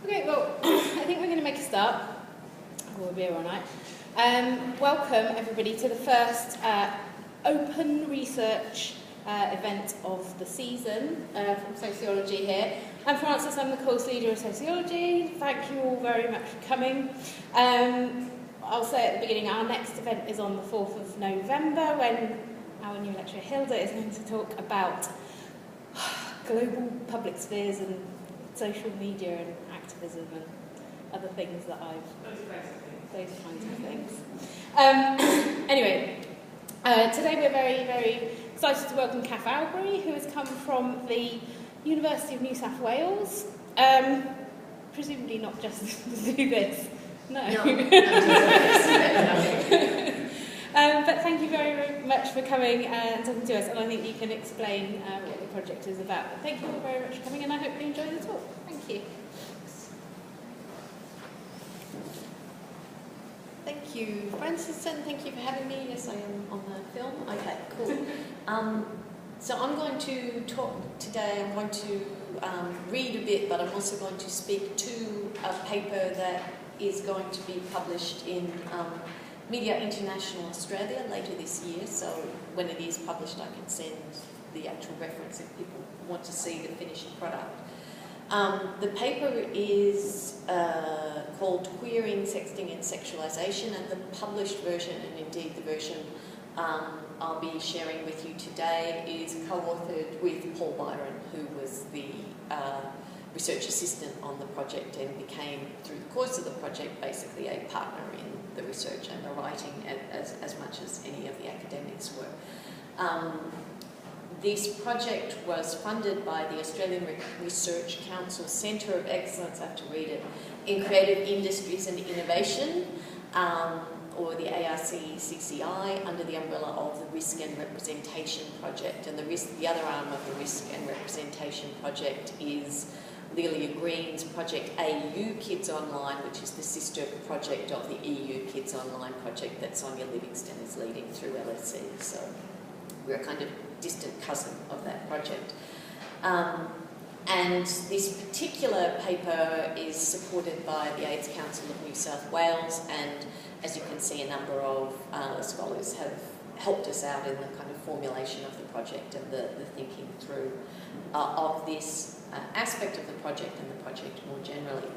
Okay, well, I think we're going to make a start. We'll be here all night. Welcome, everybody, to the first open research event of the season from Sociology here. I'm Frances, I'm the course leader of Sociology. Thank you all very much for coming. I'll say at the beginning, our next event is on the 4th of November when our new lecturer Hilda is going to talk about global public spheres and social media and activism and other things that those kinds of things. Anyway, today we're very, very excited to welcome Kath Albury, who has come from the University of New South Wales, presumably not just to do this. No. But thank you very, very much for coming and talking to us, and I think you can explain what the project is about. But thank you all very much for coming, and I hope you enjoy the talk. Thank you. Thank you, Frances, and thank you for having me. Yes, I am on the film. Okay, cool. So I'm going to talk today, I'm going to read a bit, but I'm also going to speak to a paper that is going to be published in Media International Australia later this year. So when it is published, I can send the actual reference if people want to see the finished product. The paper is called Queering, Sexting and Sexualisation, and the published version, and indeed the version I'll be sharing with you today, is co-authored with Paul Byron, who was the research assistant on the project and became, through the course of the project, basically a partner in the research and the writing as much as any of the academics were. This project was funded by the Australian Research Council Centre of Excellence, I have to read it, in Creative Industries and Innovation, or the ARC-CCI, under the umbrella of the Risk and Representation Project. And the other arm of the Risk and Representation Project is Lelia Green's Project AU Kids Online, which is the sister project of the EU Kids Online project that Sonia Livingston is leading through LSE. So we're a kind of distant cousin of that project. And this particular paper is supported by the AIDS Council of New South Wales, and as you can see, a number of scholars have helped us out in the kind of formulation of the project and the thinking through of this aspect of the project and the project more generally.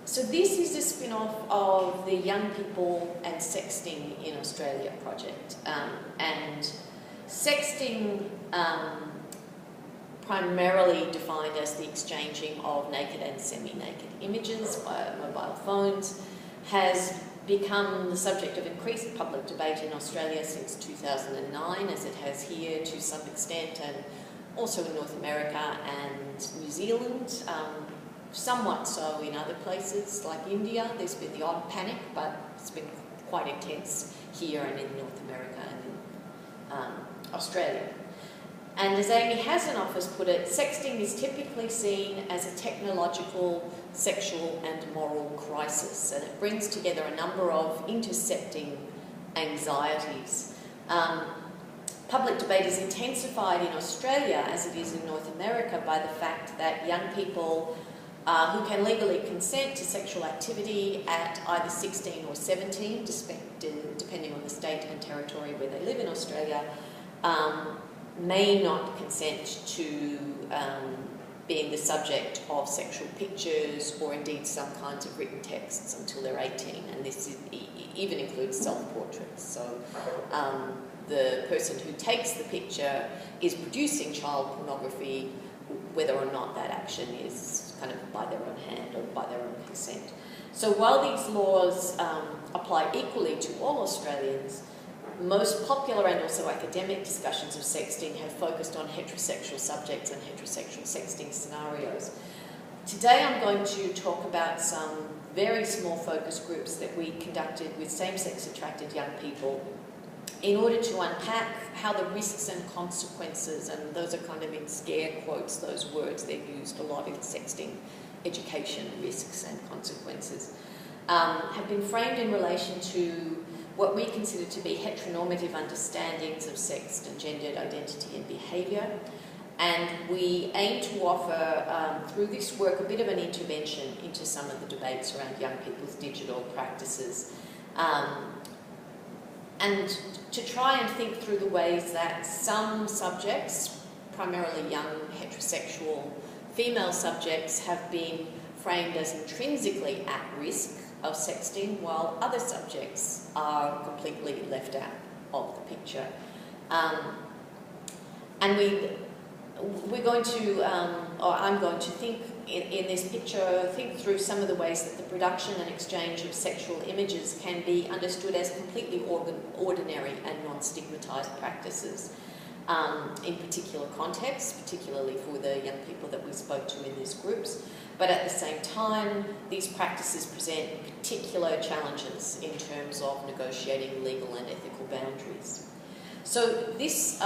So this is a spin-off of the Young People and Sexting in Australia project. And sexting, primarily defined as the exchanging of naked and semi-naked images via mobile phones, has become the subject of increased public debate in Australia since 2009, as it has here to some extent, and also in North America and New Zealand, somewhat so in other places like India. There's been the odd panic, but it's been quite intense here and in North America and in Australia. And as Amy Hasanoff has put it, sexting is typically seen as a technological, sexual and moral crisis, and it brings together a number of intersecting anxieties. Public debate is intensified in Australia, as it is in North America, by the fact that young people who can legally consent to sexual activity at either 16 or 17, depending on the state and territory where they live in Australia, may not consent to being the subject of sexual pictures or indeed some kinds of written texts until they're 18, and this even includes self-portraits. So the person who takes the picture is producing child pornography, whether or not that action is kind of by their own hand or by their own consent. So while these laws apply equally to all Australians, most popular and also academic discussions of sexting have focused on heterosexual subjects and heterosexual sexting scenarios. Today I'm going to talk about some very small focus groups that we conducted with same-sex attracted young people in order to unpack how the risks and consequences, and those are kind of in scare quotes, those words, they're used a lot in sexting education, risks and consequences, have been framed in relation to what we consider to be heteronormative understandings of sex and gendered identity and behaviour, And we aim to offer, through this work, a bit of an intervention into some of the debates around young people's digital practices. And to try and think through the ways that some subjects, primarily young heterosexual female subjects, have been framed as intrinsically at risk of sexting, while other subjects are completely left out of the picture. And we're going to, or I'm going to think in this picture, think through some of the ways that the production and exchange of sexual images can be understood as completely ordinary and non-stigmatised practices in particular contexts, particularly for the young people that we spoke to in these groups. But at the same time, these practices present particular challenges in terms of negotiating legal and ethical boundaries. So this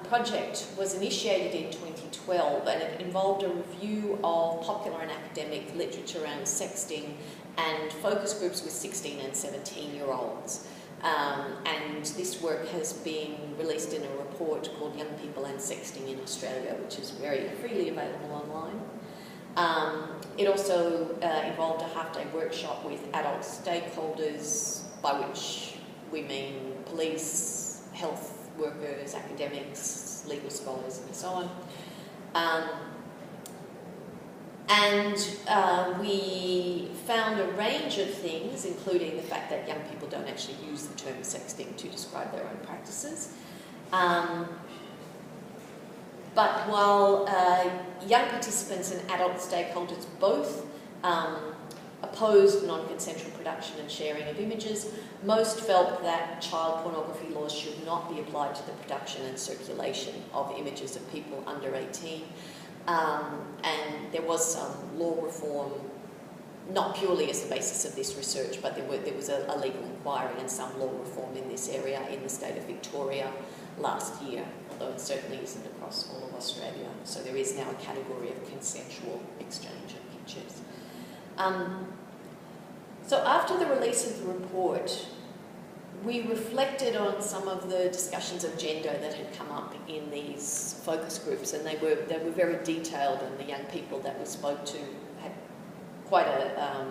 project was initiated in 2012, and it involved a review of popular and academic literature around sexting and focus groups with 16 and 17-year-olds. And this work has been released in a report called Young People and Sexting in Australia, which is very freely available online. It also involved a half-day workshop with adult stakeholders, by which we mean police, health workers, academics, legal scholars, and so on. And we found a range of things, including the fact that young people don't actually use the term sexting to describe their own practices. But while young participants and adult stakeholders both opposed non-consensual production and sharing of images, most felt that child pornography laws should not be applied to the production and circulation of images of people under 18. And there was some law reform, not purely as the basis of this research, but there was a legal inquiry and some law reform in this area in the state of Victoria last year, although it certainly isn't across all of Australia. So there is now a category of consensual exchange of pictures. So after the release of the report, we reflected on some of the discussions of gender that had come up in these focus groups, and they were very detailed, and the young people that we spoke to had quite a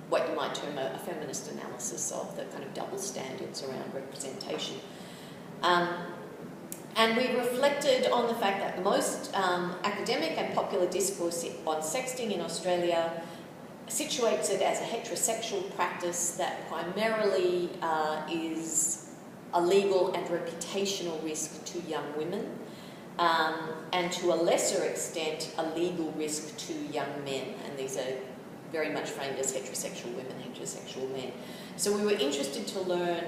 what you might term a feminist analysis of the kind of double standards around representation. And we reflected on the fact that most academic and popular discourse on sexting in Australia situates it as a heterosexual practice that primarily is a legal and reputational risk to young women, and to a lesser extent a legal risk to young men, and these are very much framed as heterosexual women, heterosexual men. So we were interested to learn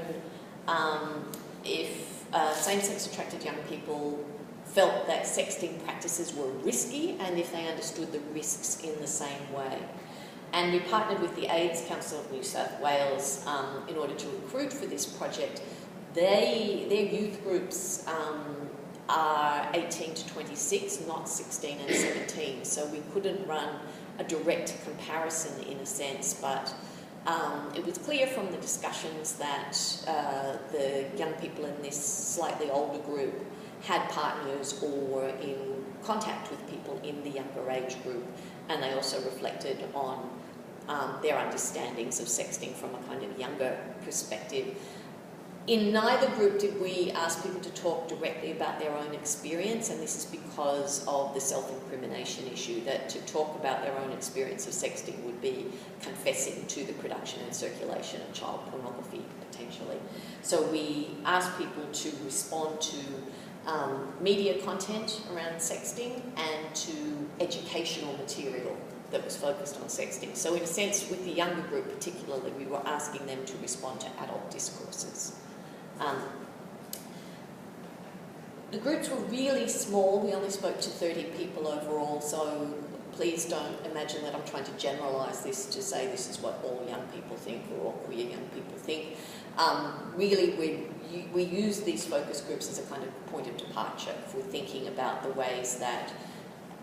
if same-sex attracted young people felt that sexting practices were risky and if they understood the risks in the same way. And we partnered with the AIDS Council of New South Wales in order to recruit for this project. Their youth groups are 18 to 26, not 16 and 17, so we couldn't run a direct comparison in a sense, but it was clear from the discussions that the young people in this slightly older group had partners or were in contact with people in the younger age group, and they also reflected on their understandings of sexting from a kind of younger perspective. In neither group did we ask people to talk directly about their own experience, and this is because of the self-incrimination issue, that to talk about their own experience of sexting would be confessing to the production and circulation of child pornography, potentially. So we asked people to respond to media content around sexting and to educational material that was focused on sexting. So in a sense, with the younger group particularly, we were asking them to respond to adult discourses. The groups were really small. We only spoke to 30 people overall, so please don't imagine that I'm trying to generalise this to say this is what all young people think or all queer young people think. Really, we use these focus groups as a kind of point of departure for thinking about the ways that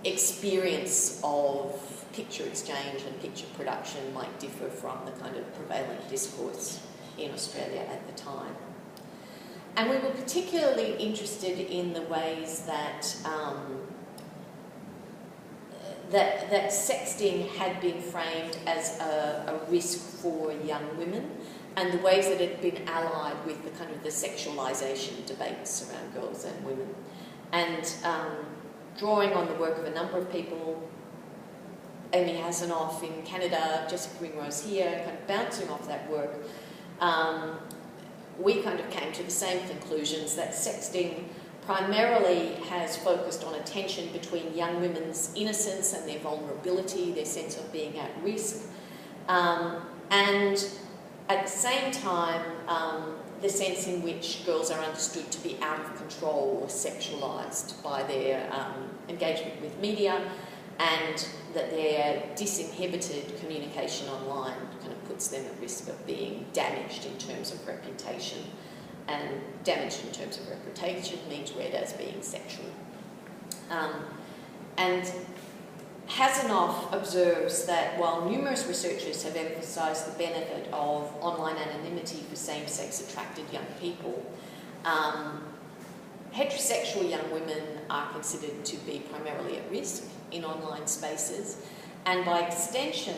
experience of picture exchange and picture production might differ from the kind of prevalent discourse in Australia at the time. And we were particularly interested in the ways that that sexting had been framed as a risk for young women, and the ways that it had been allied with the kind of the sexualisation debates around girls and women. And drawing on the work of a number of people, Amy Hasanoff in Canada, Jessica Ringrose here, kind of bouncing off that work, we kind of came to the same conclusions, that sexting primarily has focused on a tension between young women's innocence and their vulnerability, their sense of being at risk, and at the same time, the sense in which girls are understood to be out of control or sexualised by their engagement with media, and that their disinhibited communication online kind of puts them at risk of being damaged in terms of reputation. And damaged in terms of reputation means read as being sexual. And Hasanoff observes that while numerous researchers have emphasised the benefit of online anonymity for same-sex attracted young people, heterosexual young women are considered to be primarily at risk in online spaces, and by extension,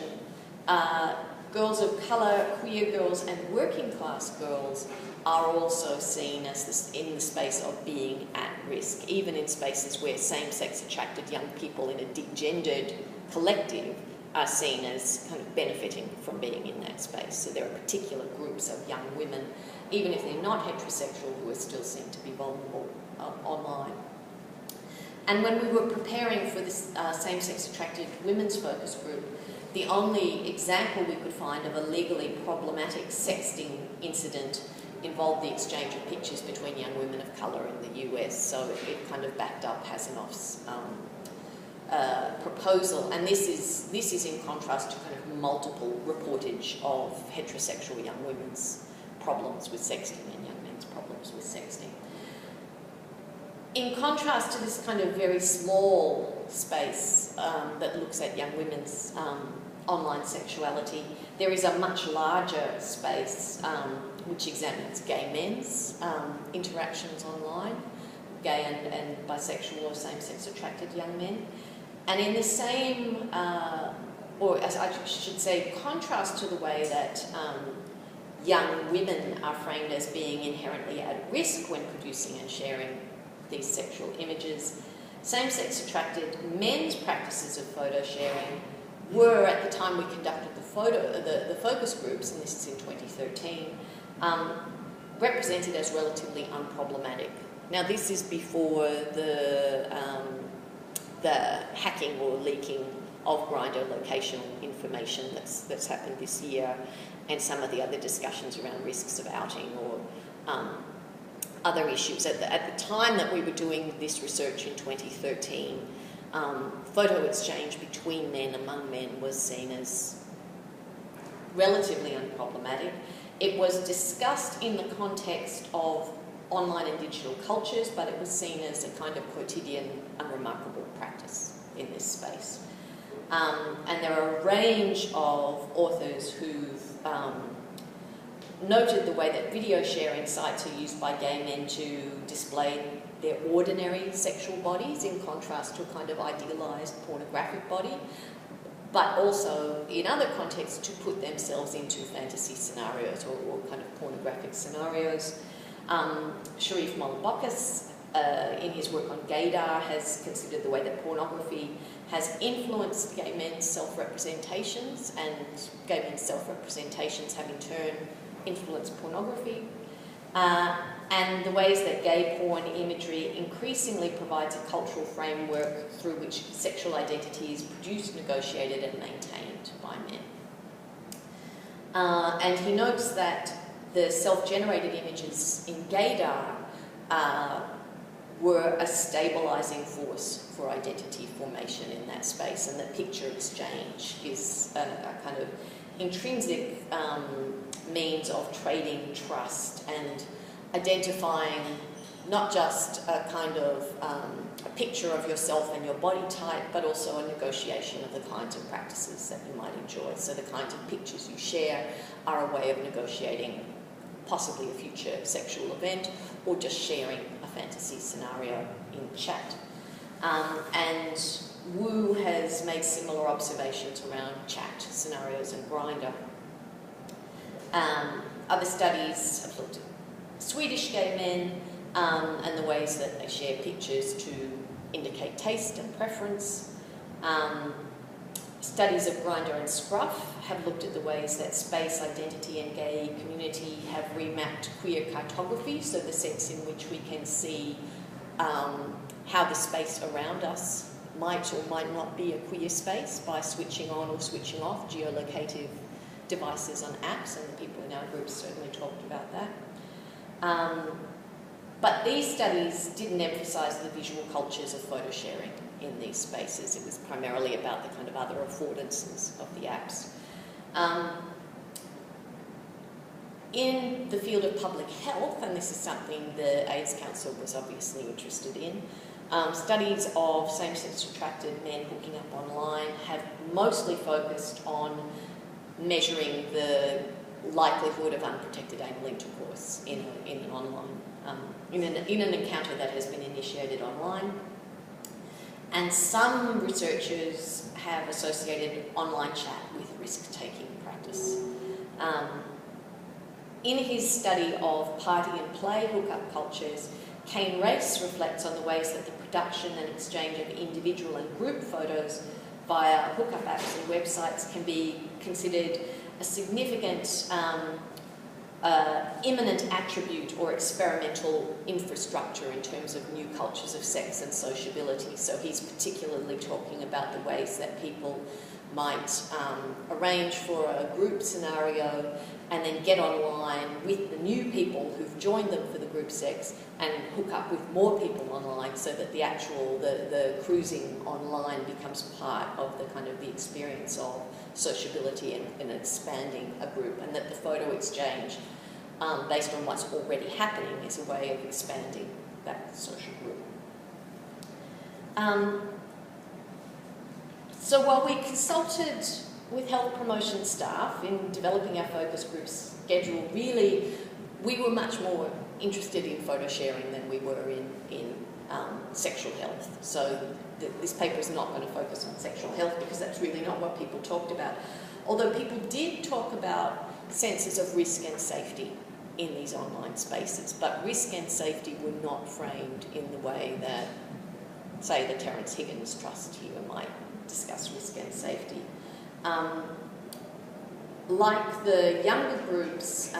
girls of colour, queer girls and working class girls are also seen as in the space of being at risk, even in spaces where same-sex attracted young people in a degendered collective are seen as kind of benefiting from being in that space. So there are particular groups of young women, even if they're not heterosexual, who are still seen to be vulnerable online. And when we were preparing for this same-sex attracted women's focus group, the only example we could find of a legally problematic sexting incident involved the exchange of pictures between young women of colour in the US, so it kind of backed up Hasanoff's proposal, and this is in contrast to kind of multiple reportage of heterosexual young women's problems with sexting and young men's problems with sexting. In contrast to this kind of very small space that looks at young women's online sexuality, there is a much larger space which examines gay men's interactions online, gay and bisexual or same-sex attracted young men. And in the same, or as I should say, contrast to the way that young women are framed as being inherently at risk when producing and sharing these sexual images, same-sex attracted men's practices of photo sharing were, at the time we conducted the focus groups, and this is in 2013, represented as relatively unproblematic. Now, this is before the hacking or leaking of Grindr locational information that's happened this year, and some of the other discussions around risks of outing or other issues. At the time that we were doing this research in 2013, photo exchange between men among men was seen as relatively unproblematic. It was discussed in the context of online and digital cultures, but it was seen as a kind of quotidian, unremarkable practice in this space. And there are a range of authors who've noted the way that video sharing sites are used by gay men to display their ordinary sexual bodies in contrast to a kind of idealised pornographic body, but also in other contexts to put themselves into fantasy scenarios or kind of pornographic scenarios. Sharif Molabakis, in his work on gaydar, has considered the way that pornography has influenced gay men's self-representations, and gay men's self-representations have in turn influenced pornography, and the ways that gay porn imagery increasingly provides a cultural framework through which sexual identity is produced, negotiated and maintained by men. And he notes that the self-generated images in gaydar were a stabilising force for identity formation in that space, and that picture exchange is a kind of intrinsic means of trading trust and identifying not just a kind of a picture of yourself and your body type, but also a negotiation of the kinds of practices that you might enjoy. So the kinds of pictures you share are a way of negotiating possibly a future sexual event, or just sharing a fantasy scenario in chat. And Wu has made similar observations around chat scenarios and Grindr. Other studies have looked at Swedish gay men and the ways that they share pictures to indicate taste and preference. Studies of Grindr and Scruff have looked at the ways that space, identity and gay community have remapped queer cartography, so the sense in which we can see how the space around us might or might not be a queer space by switching on or switching off geolocative devices on apps, and the people in our group certainly talked about that. But these studies didn't emphasise the visual cultures of photo sharing in these spaces. It was primarily about the kind of other affordances of the apps. In the field of public health, and this is something the AIDS Council was obviously interested in, studies of same-sex attracted men hooking up online have mostly focused on measuring the likelihood of unprotected anal intercourse in an online, in an encounter that has been initiated online. And some researchers have associated online chat with risk-taking practice. In his study of party and play hookup cultures, Kane Race reflects on the ways that the production and exchange of individual and group photos via hookup apps and websites can be considered a significant imminent attribute or experimental infrastructure in terms of new cultures of sex and sociability. So he's particularly talking about the ways that people might arrange for a group scenario and then get online with the new people who've joined them for the group sex and hook up with more people online, so that the actual, the cruising online becomes part of the kind of the experience of sociability and expanding a group, and that the photo exchange based on what's already happening is a way of expanding that social group. So while we consulted with health promotion staff in developing our focus group schedule, really we were much more interested in photo sharing than we were in sexual health. So this paper is not going to focus on sexual health because that's really not what people talked about. Although people did talk about senses of risk and safety in these online spaces, but risk and safety were not framed in the way that, say, the Terence Higgins Trust here might discuss risk and safety. Like the younger groups,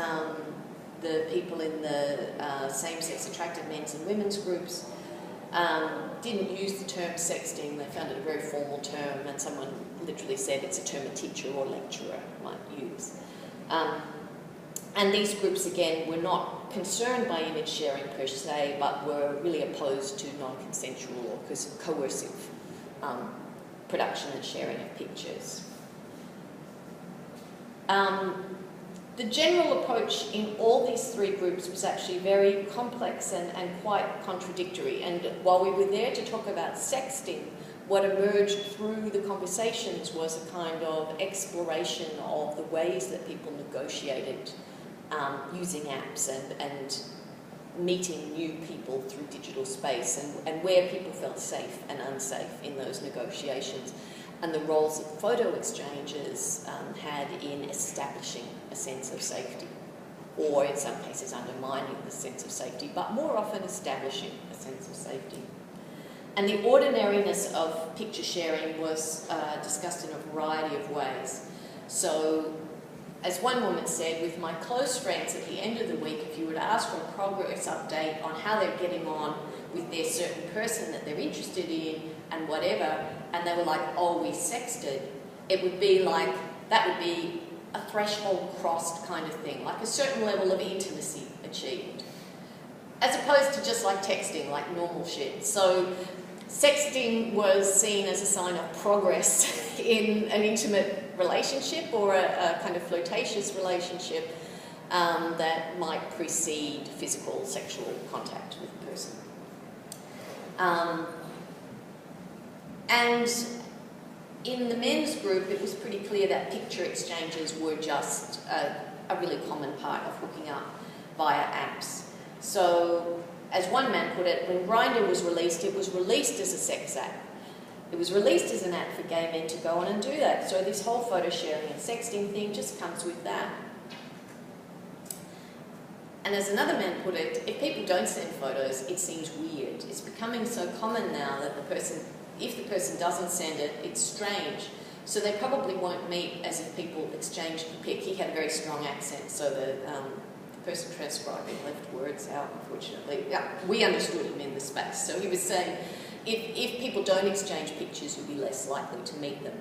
the people in the same-sex attracted men's and women's groups didn't use the term sexting. They found it a very formal term, and someone literally said it's a term a teacher or lecturer might use. And these groups, again, were not concerned by image sharing per se, but were really opposed to non-consensual or coercive production and sharing of pictures. The general approach in all these three groups was actually very complex and quite contradictory. And while we were there to talk about sexting, what emerged through the conversations was a kind of exploration of the ways that people negotiated using apps and meeting new people through digital space, and where people felt safe and unsafe in those negotiations, and the roles that photo exchanges had in establishing a sense of safety, or in some cases undermining the sense of safety, but more often establishing a sense of safety. And the ordinariness of picture sharing was discussed in a variety of ways. So, as one woman said, with my close friends at the end of the week, if you were to ask for a progress update on how they're getting on with their certain person that they're interested in and whatever, and they were like, oh, we sexted, it would be like, that would be a threshold crossed kind of thing, like a certain level of intimacy achieved, as opposed to just like texting, like normal shit. So sexting was seen as a sign of progress in an intimate relationship or a kind of flirtatious relationship that might precede physical sexual contact with the person. And in the men's group, it was pretty clear that picture exchanges were just a really common part of hooking up via apps. So, as one man put it, when Grindr was released, it was released as a sex app. It was released as an ad for gay men to go on and do that. So this whole photo sharing and sexting thing just comes with that. And as another man put it, if people don't send photos, it seems weird. It's becoming so common now that if the person doesn't send it, it's strange. So they probably won't meet as if people exchange the pic. He had a very strong accent, so the person transcribing left words out, unfortunately. Yeah, we understood him in the space. So he was saying, if people don't exchange pictures, you'll be less likely to meet them.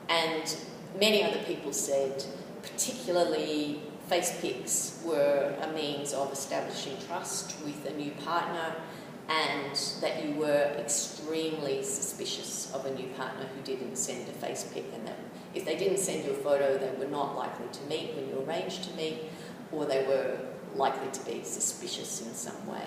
And many other people said, particularly face pics were a means of establishing trust with a new partner, and that you were extremely suspicious of a new partner who didn't send a face pic, and that if they didn't send you a photo, they were not likely to meet when you arranged to meet, or they were likely to be suspicious in some way.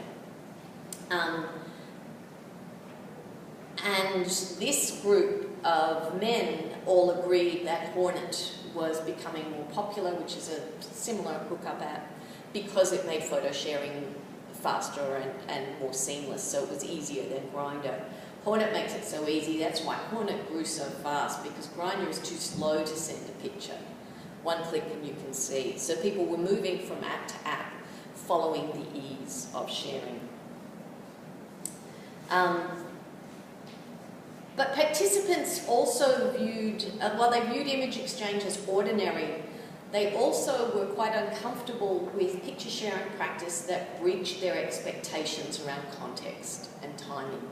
And this group of men all agreed that Hornet was becoming more popular, which is a similar hookup app, because it made photo sharing faster and more seamless, so it was easier than Grindr. Hornet makes it so easy, that's why Hornet grew so fast, because Grindr is too slow to send a picture. One click and you can see. So people were moving from app to app, following the ease of sharing. But participants also viewed, while they viewed image exchange as ordinary, they also were quite uncomfortable with picture sharing practice that breached their expectations around context and timing.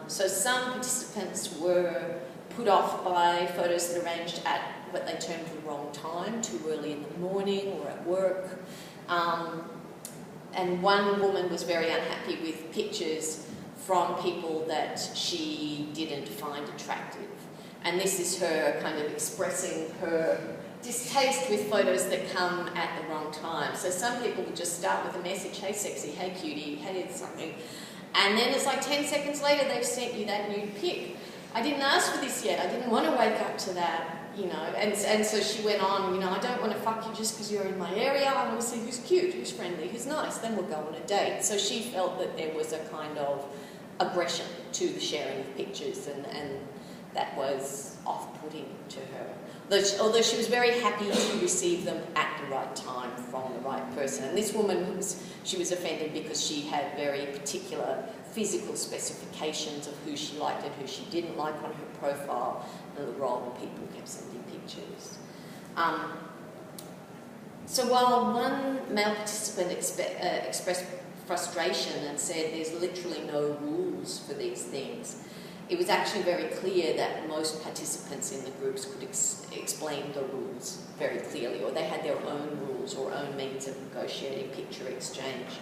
So some participants were put off by photos that arranged at what they termed the wrong time, too early in the morning or at work. And one woman was very unhappy with pictures from people that she didn't find attractive. And this is her kind of expressing her distaste with photos that come at the wrong time. So some people would just start with a message, hey sexy, hey cutie, hey something. And then it's like 10 seconds later they've sent you that nude pic. I didn't ask for this yet, I didn't want to wake up to that, you know. And so she went on, you know, I don't want to fuck you just because you're in my area, I want to see who's cute, who's friendly, who's nice, then we'll go on a date. So she felt that there was a kind of aggression to the sharing of pictures, and that was off-putting to her. Although she was very happy to receive them at the right time from the right person. And this woman, she was offended because she had very particular physical specifications of who she liked and who she didn't like on her profile, and the role people kept sending pictures. So while one male participant expressed frustration and said there's literally no rules for these things, it was actually very clear that most participants in the groups could explain the rules very clearly, or they had their own rules or own means of negotiating picture exchange,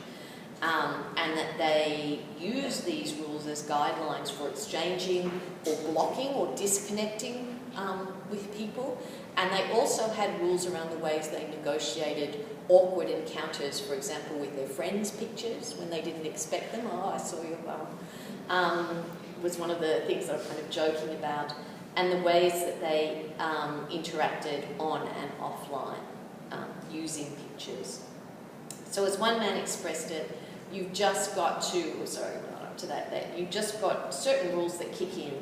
and that they used these rules as guidelines for exchanging or blocking or disconnecting with people. And they also had rules around the ways they negotiated awkward encounters, for example, with their friends' pictures when they didn't expect them. Oh, I saw your bum. Was one of the things they were kind of joking about. And the ways that they interacted on and offline using pictures. So as one man expressed it, you've just got to, not up to that you've just got certain rules that kick in,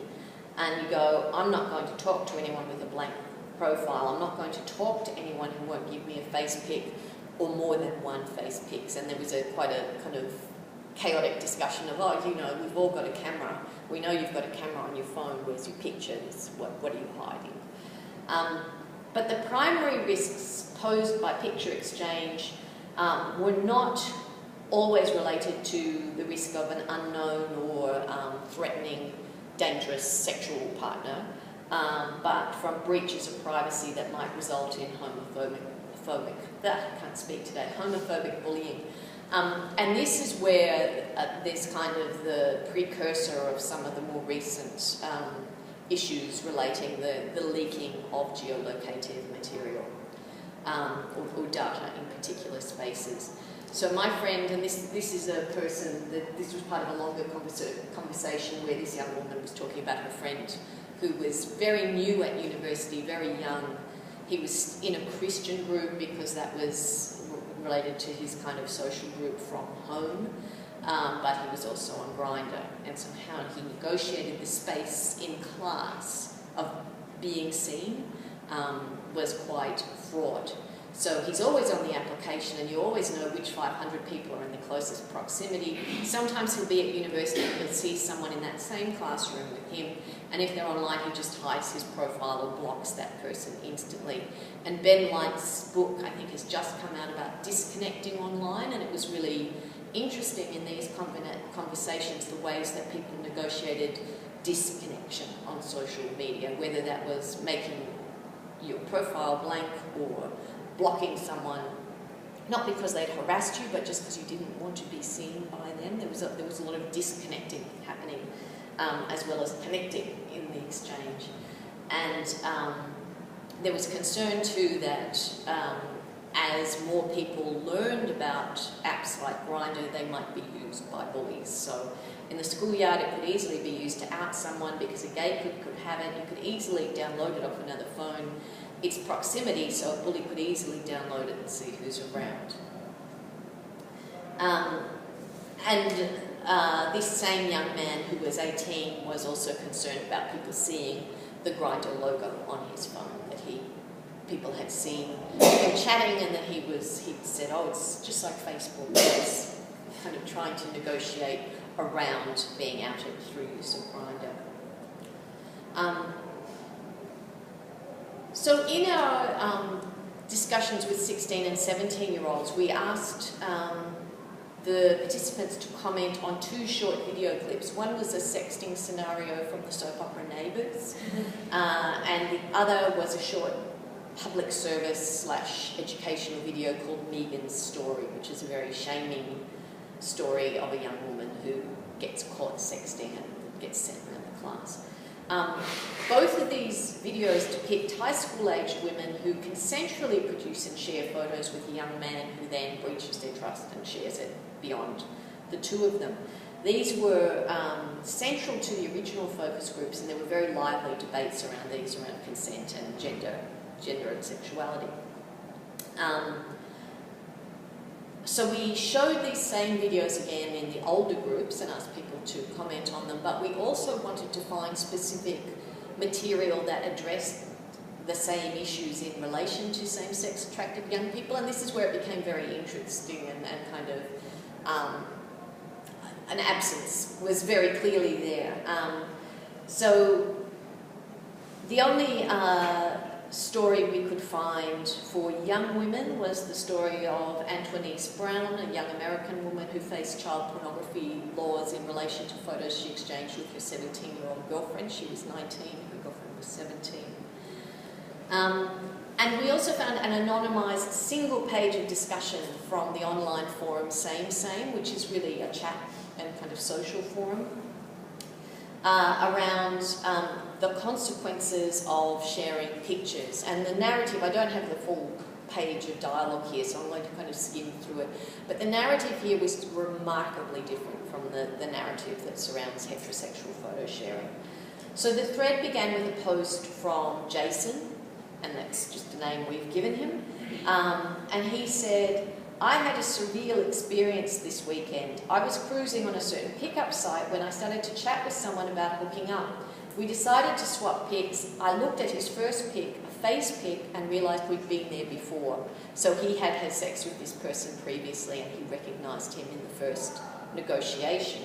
and you go, I'm not going to talk to anyone with a blank profile. I'm not going to talk to anyone who won't give me a face pic or more than one face pics. And there was quite a kind of chaotic discussion of, oh, you know, we've all got a camera. We know you've got a camera on your phone. Where's your pictures? What are you hiding? But the primary risks posed by picture exchange were not always related to the risk of an unknown or threatening, dangerous sexual partner, but from breaches of privacy that might result in homophobic bullying. And this is where there's kind of the precursor of some of the more recent issues relating the leaking of geolocated material or data in particular spaces. So my friend, and this is a person, this was part of a longer conversation where this young woman was talking about her friend who was very new at university, very young. He was in a Christian group because that was related to his kind of social group from home. but he was also on Grindr, and somehow he negotiated the space in class of being seen was quite fraught. So he's always on the application, and you always know which 500 people are in the closest proximity. Sometimes he'll be at university and he'll see someone in that same classroom with him, and if they're online, he just hides his profile or blocks that person instantly. And Ben Light's book, I think, has just come out about disconnecting online, and it was really interesting in these conversations the ways that people negotiated disconnection on social media, whether that was making your profile blank or blocking someone, not because they'd harassed you, but just because you didn't want to be seen by them. There was a lot of disconnecting happening, as well as connecting in the exchange. And there was concern too that as more people learned about apps like Grindr, they might be used by bullies. So in the schoolyard, it could easily be used to out someone because a gay could have it. You could easily download it off another phone. It's proximity, so a bully could easily download it and see who's around. This same young man who was 18 was also concerned about people seeing the Grindr logo on his phone, that people had seen him chatting, and that he'd said, oh, it's just like Facebook. He was kind of trying to negotiate around being outed through use of Grindr. So in our discussions with 16 and 17-year-olds, we asked the participants to comment on 2 short video clips. One was a sexting scenario from the soap opera Neighbours, and the other was a short public service / educational video called Megan's Story, which is a very shaming story of a young woman who gets caught sexting and gets sent around the class. Both of these videos depict high school-aged women who consensually produce and share photos with a young man who then breaches their trust and shares it beyond the two of them. These were central to the original focus groups, and there were very lively debates around these, around consent and gender and sexuality. So we showed these same videos again in the older groups and asked people to comment on them, but we also wanted to find specific material that addressed the same issues in relation to same-sex attracted young people, and this is where it became very interesting and kind of an absence was very clearly there. So the only story we could find for young women was the story of Antoinette Brown, a young American woman who faced child pornography laws in relation to photos she exchanged with her 17-year-old girlfriend. She was 19, her girlfriend was 17. And we also found an anonymised single page of discussion from the online forum Same, which is really a chat and kind of social forum, around the consequences of sharing pictures. And the narrative, I don't have the full page of dialogue here, so I'm going to kind of skim through it. But the narrative here was remarkably different from the narrative that surrounds heterosexual photo sharing. So the thread began with a post from Jason, and that's just the name we've given him. And he said, I had a surreal experience this weekend. I was cruising on a certain pickup site when I started to chat with someone about hooking up. We decided to swap pics. I looked at his first pic, a face pic, and realised we'd been there before. So he had had sex with this person previously, and he recognised him in the first negotiation.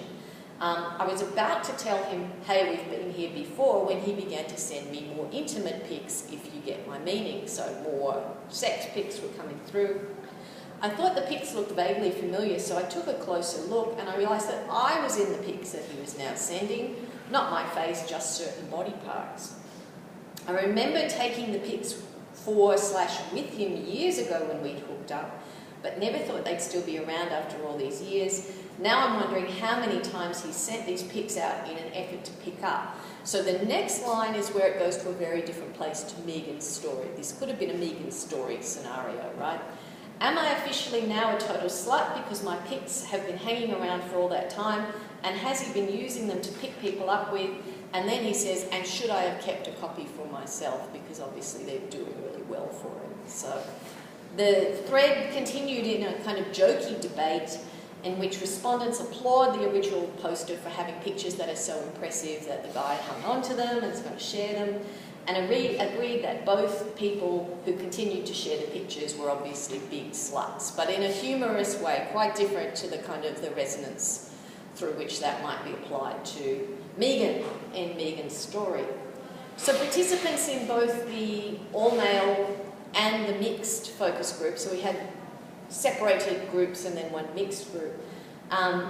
I was about to tell him, hey, we've been here before, when he began to send me more intimate pics, if you get my meaning. So more sex pics were coming through. I thought the pics looked vaguely familiar, so I took a closer look, and I realised that I was in the pics that he was now sending, not my face, just certain body parts. I remember taking the pics for/with him years ago when we'd hooked up, but never thought they'd still be around after all these years. Now I'm wondering how many times he's sent these pics out in an effort to pick up. So the next line is where it goes to a very different place, to Megan's Story. This could have been a Megan's Story scenario, right? Am I officially now a total slut because my pics have been hanging around for all that time, and has he been using them to pick people up with? And then he says, and should I have kept a copy for myself, because obviously they're doing really well for him. So the thread continued in a kind of jokey debate, in which respondents applaud the original poster for having pictures that are so impressive that the guy hung on to them and is going to share them, and agreed that both people who continued to share the pictures were obviously big sluts, but in a humorous way, quite different to the kind of the resonance through which that might be applied to Megan in Megan's story. So participants in both the all-male and the mixed focus group, so we had separated groups and then one mixed group,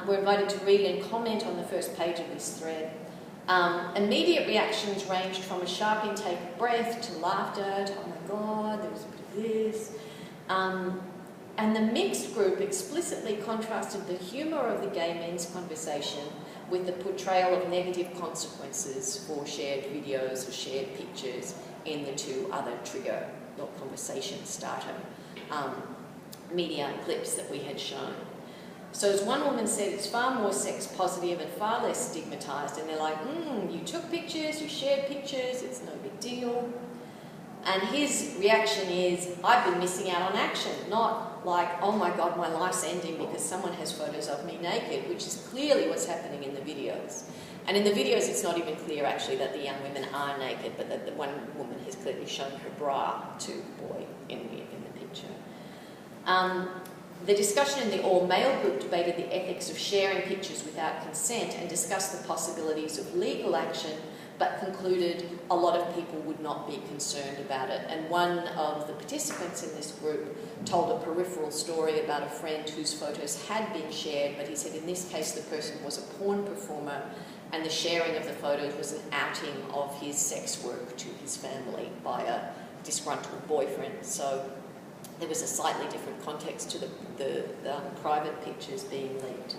were invited to read and comment on the first page of this thread. Immediate reactions ranged from a sharp intake of breath to laughter to, oh my God, there was a bit of this. And the mixed group explicitly contrasted the humour of the gay men's conversation with the portrayal of negative consequences for shared videos or shared pictures in the two other trigger or conversation starter media clips that we had shown. So as one woman said, it's far more sex positive and far less stigmatised, and they're like, you took pictures, you shared pictures, it's no big deal. And his reaction is, I've been missing out on action, not like, oh my God, my life's ending because someone has photos of me naked, which is clearly what's happening in the videos. And in the videos, it's not even clear actually that the young women are naked, but that the one woman has clearly shown her bra to the boy in the picture. The discussion in the all-male group debated the ethics of sharing pictures without consent and discussed the possibilities of legal action, but concluded a lot of people would not be concerned about it. And one of the participants in this group told a peripheral story about a friend whose photos had been shared, but he said in this case the person was a porn performer and the sharing of the photos was an outing of his sex work to his family by a disgruntled boyfriend. So there was a slightly different context to the private pictures being leaked.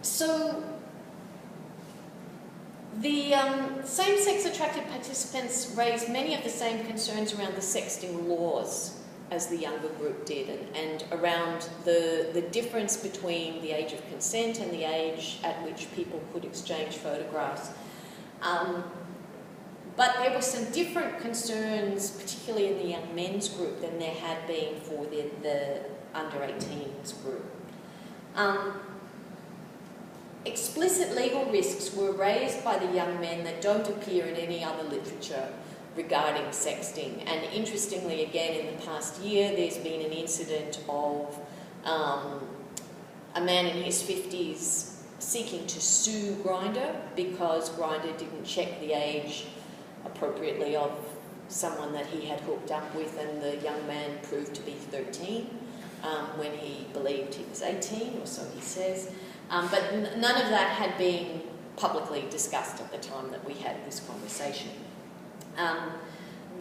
So the same-sex attracted participants raised many of the same concerns around the sexting laws as the younger group did, and around the difference between the age of consent and the age at which people could exchange photographs. But there were some different concerns, particularly in the young men's group, than there had been for the under-18s group. Explicit legal risks were raised by the young men that don't appear in any other literature regarding sexting. And interestingly, again, in the past year, there's been an incident of a man in his 50s seeking to sue Grindr because Grindr didn't check the age appropriately of someone that he had hooked up with, and the young man proved to be 13 when he believed he was 18, or so he says. But none of that had been publicly discussed at the time that we had this conversation.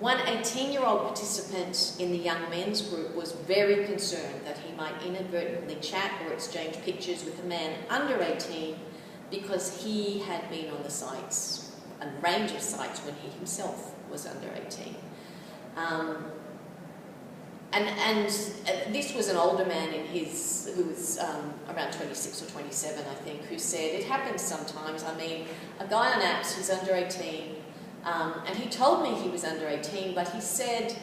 One 18-year-old participant in the young men's group was very concerned that he might inadvertently chat or exchange pictures with a man under 18 because he had been on the sites, a range of sites, when he himself was under 18. And this was an older man who was around 26 or 27, I think, who said, it happens sometimes. I mean, a guy on apps who's under 18, and he told me he was under 18, but he said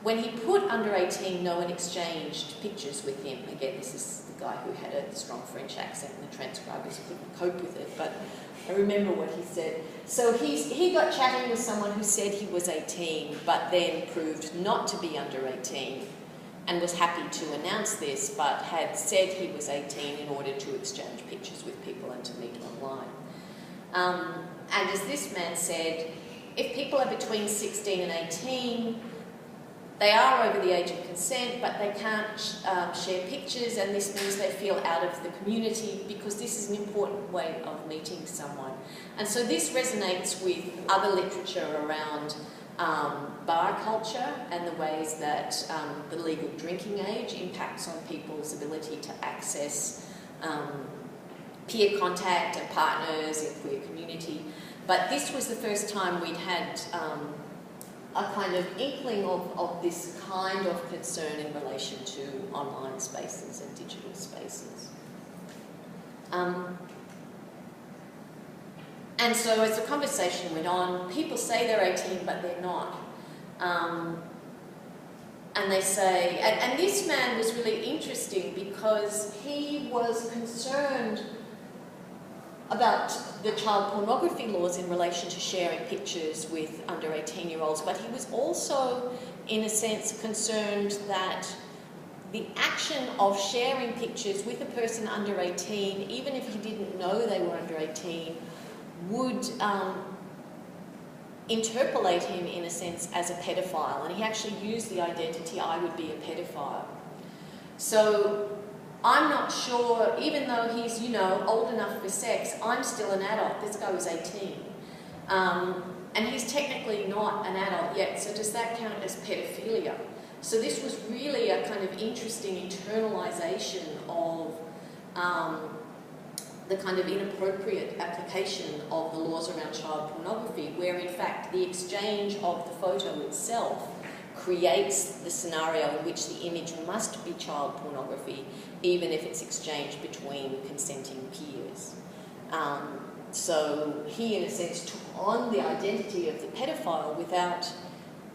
when he put under 18, no one exchanged pictures with him. Again, this is the guy who had a strong French accent, and the transcribers couldn't cope with it, but I remember what he said. So he got chatting with someone who said he was 18, but then proved not to be under 18, and was happy to announce this, but had said he was 18 in order to exchange pictures with people and to meet online. And as this man said, if people are between 16 and 18, they are over the age of consent, but they can't share pictures, and this means they feel out of the community because this is an important way of meeting someone. And so this resonates with other literature around bar culture and the ways that the legal drinking age impacts on people's ability to access peer contact and partners in queer community. But this was the first time we'd had a kind of inkling of this kind of concern in relation to online spaces and digital spaces. And so as the conversation went on, people say they're 18 but they're not. And they say, and this man was really interesting because he was concerned about the child pornography laws in relation to sharing pictures with under 18-year-olds, but he was also, in a sense, concerned that the action of sharing pictures with a person under 18, even if he didn't know they were under 18, would interpolate him, in a sense, as a pedophile. And he actually used the identity, I would be a pedophile. So I'm not sure, even though he's, you know, old enough for sex, I'm still an adult. This guy was 18. And he's technically not an adult yet, so does that count as pedophilia? So this was really a kind of interesting internalisation of the kind of inappropriate application of the laws around child pornography, where in fact the exchange of the photo itself creates the scenario in which the image must be child pornography, even if it's exchanged between consenting peers. So he, in a sense, took on the identity of the pedophile without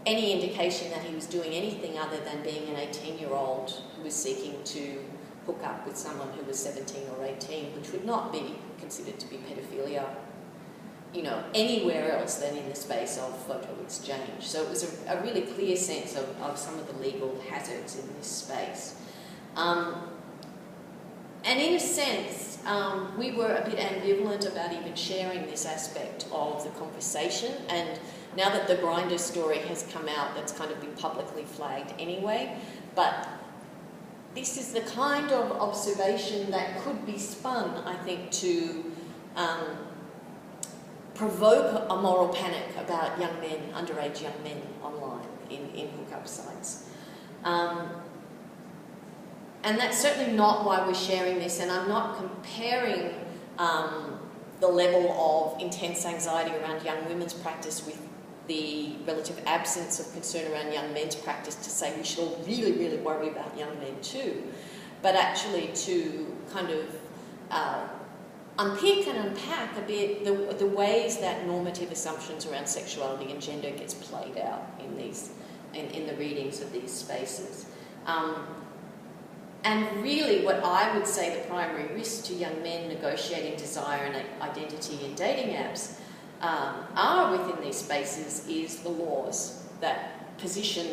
any indication that he was doing anything other than being an 18-year-old who was seeking to hook up with someone who was 17 or 18, which would not be considered to be pedophilia, you know, anywhere else than in the space of photo exchange. So it was a really clear sense of some of the legal hazards in this space. And in a sense, we were a bit ambivalent about even sharing this aspect of the conversation, and now that the Grindr story has come out, that's kind of been publicly flagged anyway, but this is the kind of observation that could be spun, I think, to provoke a moral panic about young men, underage young men online in hookup sites. And that's certainly not why we're sharing this, and I'm not comparing the level of intense anxiety around young women's practice with the relative absence of concern around young men's practice to say we should all really, really worry about young men too, but actually to kind of unpick and unpack a bit the ways that normative assumptions around sexuality and gender gets played out in the readings of these spaces. And really what I would say the primary risk to young men negotiating desire and identity in dating apps are within these spaces is the laws that position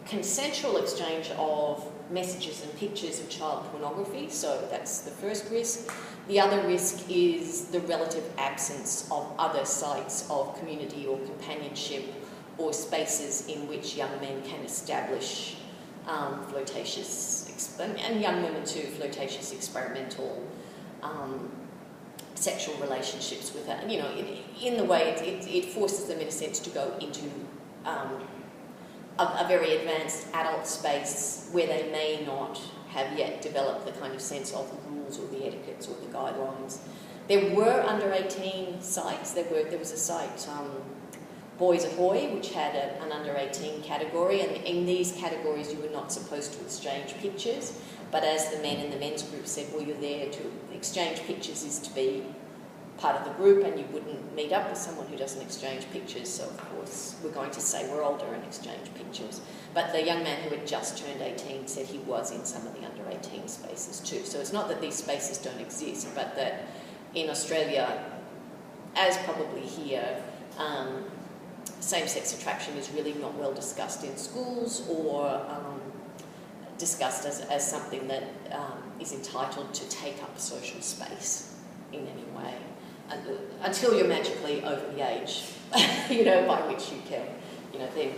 consensual exchange of messages and pictures of child pornography. So that's the first risk. The other risk is the relative absence of other sites of community or companionship or spaces in which young men can establish flirtatious, and young women too, flirtatious experimental sexual relationships with that. And, you know, in the way it forces them, in a sense, to go into a very advanced adult space where they may not have yet developed the kind of sense of the rules or the etiquettes or the guidelines. There were under 18 sites. There was a site, Boys Ahoy, which had an under 18 category, and in these categories you were not supposed to exchange pictures, but as the men in the men's group said, well, you're there to exchange pictures is to be part of the group, and you wouldn't meet up with someone who doesn't exchange pictures, so of course we're going to say we're older and exchange pictures. But the young man who had just turned 18 said he was in some of the under 18 spaces too. So it's not that these spaces don't exist, but that in Australia, as probably here, same-sex attraction is really not well discussed in schools or discussed as something that is entitled to take up social space in any way, until you're magically over the age, you know, by which you can, you know, then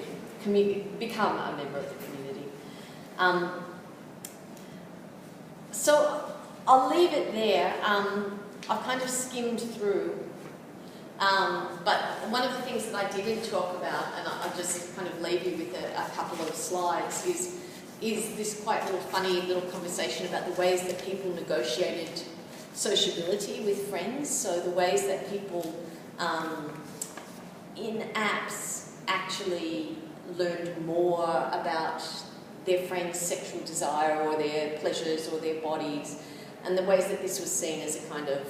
become a member of the community. So I'll leave it there. I've kind of skimmed through. But one of the things that I didn't talk about, and I'll just kind of leave you with a couple of slides, is this quite funny little conversation about the ways that people negotiated sociability with friends. So the ways that people in apps actually learned more about their friends' sexual desire or their pleasures or their bodies, and the ways that this was seen as a kind of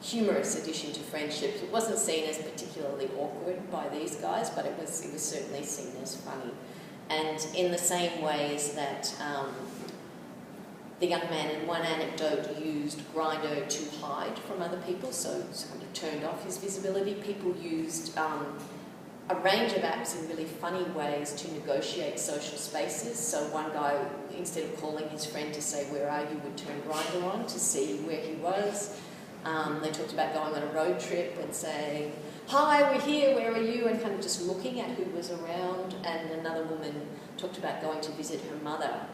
humorous addition to friendships. It wasn't seen as particularly awkward by these guys, but it was certainly seen as funny. And in the same ways that the young man in one anecdote used Grindr to hide from other people, so it kind of turned off his visibility, people used a range of apps in really funny ways to negotiate social spaces. So one guy, instead of calling his friend to say, "Where are you?" would turn Grindr on to see where he was. They talked about going on a road trip and saying, "Hi, we're here, where are you?" and kind of just looking at who was around. And another woman talked about going to visit her mother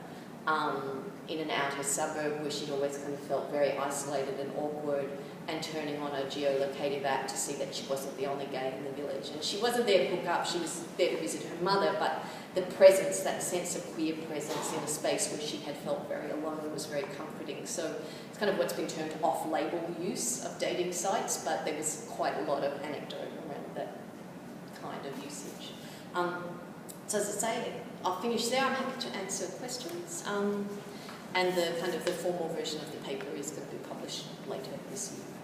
in an outer suburb where she'd always kind of felt very isolated and awkward, and turning on a geolocative app to see that she wasn't the only gay in the village. And she wasn't there to hook up, she was there to visit her mother, but the presence, that sense of queer presence in a space where she had felt very alone was very comforting. So it's kind of what's been termed off-label use of dating sites, but there was quite a lot of anecdote around that kind of usage. So as I say, I'll finish there. I'm happy to answer questions. And the formal version of the paper is going to be published later this year.